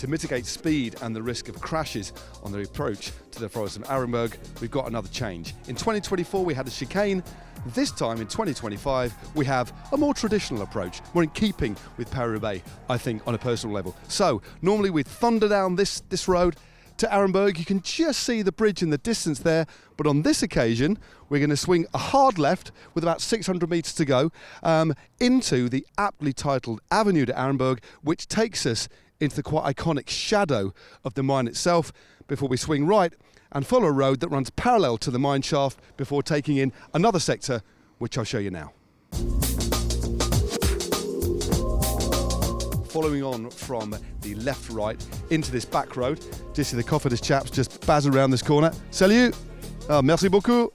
To mitigate speed and the risk of crashes on the approach to the Forest of Arenberg, we've got another change. In 2024 we had a chicane. This time in 2025 we have a more traditional approach, more in keeping with Paris-Roubaix, I think, on a personal level. So normally we thunder down this road to Arenberg. You can just see the bridge in the distance there, but on this occasion we're going to swing a hard left with about 600 metres to go into the aptly titled Avenue de Arenberg, which takes us into the quite iconic shadow of the mine itself, before we swing right and follow a road that runs parallel to the mine shaft before taking in another sector, which I'll show you now. Following on from the left-right into this back road, do you see the coffee's chaps just baz around this corner? Salut! Merci beaucoup!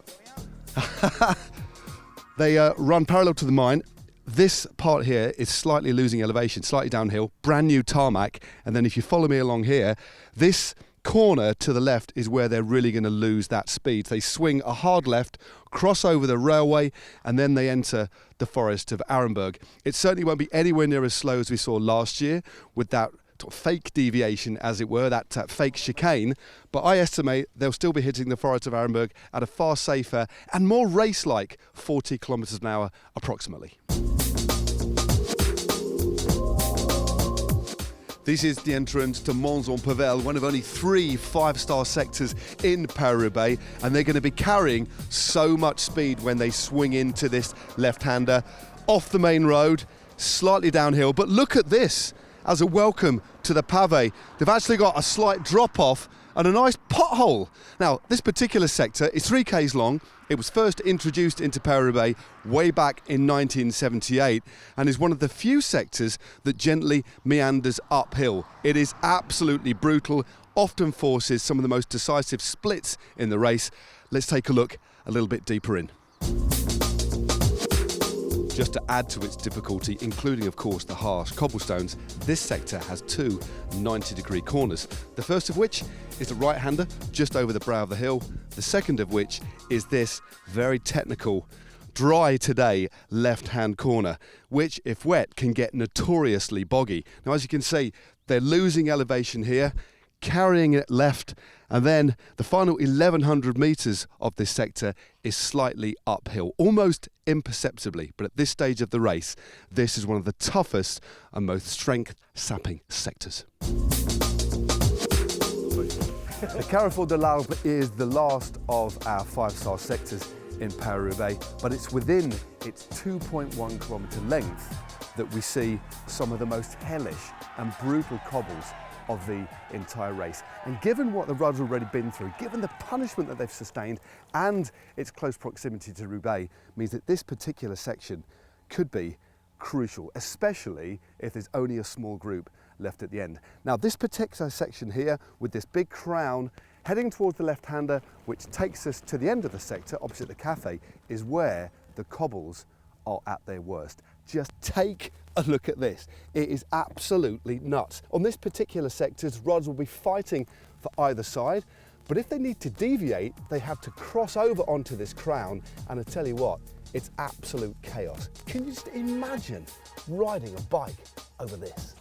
They run parallel to the mine. This part here is slightly losing elevation, slightly downhill, brand new tarmac, and then if you follow me along here, this corner to the left is where they're really going to lose that speed. They swing a hard left, cross over the railway, and then they enter the Forest of Arenberg. It certainly won't be anywhere near as slow as we saw last year with that sort of fake deviation, as it were, that fake chicane, but I estimate they'll still be hitting the Forest of Arenberg at a far safer and more race-like 40 kilometres an hour approximately. This is the entrance to Mons-en-Pavel, one of only 3 5-star sectors in Paris-Roubaix, and they're going to be carrying so much speed when they swing into this left-hander off the main road, slightly downhill. But look at this as a welcome to the pavé. They've actually got a slight drop-off and a nice pothole. Now, this particular sector is 3 k's long. It was first introduced into Paris-Roubaix way back in 1978 and is one of the few sectors that gently meanders uphill. It is absolutely brutal, often forces some of the most decisive splits in the race. Let's take a look a little bit deeper in. Just to add to its difficulty, including of course the harsh cobblestones, this sector has 2 90-degree corners. The first of which is the right-hander just over the brow of the hill. The second of which is this very technical, dry today left-hand corner, which if wet can get notoriously boggy. Now as you can see, they're losing elevation here, carrying it left, and then the final 1100 metres of this sector is slightly uphill, almost imperceptibly, but at this stage of the race, this is one of the toughest and most strength-sapping sectors. The Carrefour de l'Arbre is the last of our 5-star sectors in Paris-Roubaix, but it's within its 2.1 kilometre length that we see some of the most hellish and brutal cobbles of the entire race. And given what the road's already been through, given the punishment that they've sustained and its close proximity to Roubaix, means that this particular section could be crucial, especially if there's only a small group left at the end. Now this particular section here, with this big crown heading towards the left-hander, which takes us to the end of the sector opposite the cafe, is where the cobbles are at their worst. Just take a look at this. It is absolutely nuts. On this particular sector, rods will be fighting for either side, but if they need to deviate, they have to cross over onto this crown, and I tell you what, it's absolute chaos. Can you just imagine riding a bike over this?